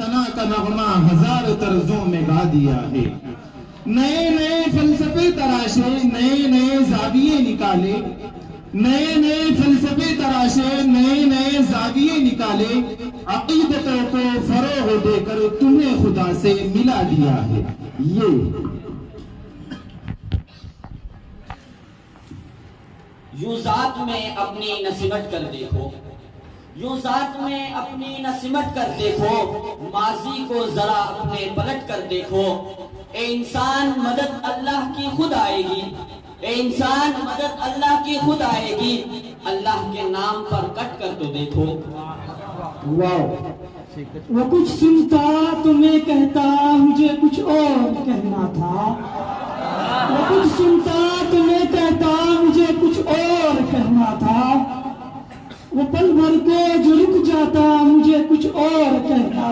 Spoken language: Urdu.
ثنا کا نغمہ ہزار طرزوں میں گا دیا ہے. نئے نئے فلسفے تراشے، نئے نئے زاویے نکالے، نئے نئے فلسفے تراشے، نئے نئے زاویے نکالے، عقیدتوں کو فروغ دے کر تمہیں خدا سے ملا دیا ہے. یہ یوں ذات میں اپنی نہ سمٹ کر دیکھو، یوں ذات میں اپنی نہ سمٹ کر دیکھو، ماضی کو ذرا اپنے پلٹ کر دیکھو. اے انسان مدد اللہ کی خود آئے گی، اے انسان مدد اللہ کی خود آئے گی، اللہ کے نام پر کٹ کر تو دیکھو. واو. وہ کچھ سنتا تو میں کہتا مجھے کچھ اور کہنا تھا، وہ کچھ سنتا تو میں کہتا مجھے کچھ اور کہنا تھا، وہ پل بھر کے جو رک جاتا مجھے کچھ اور کہنا تھا.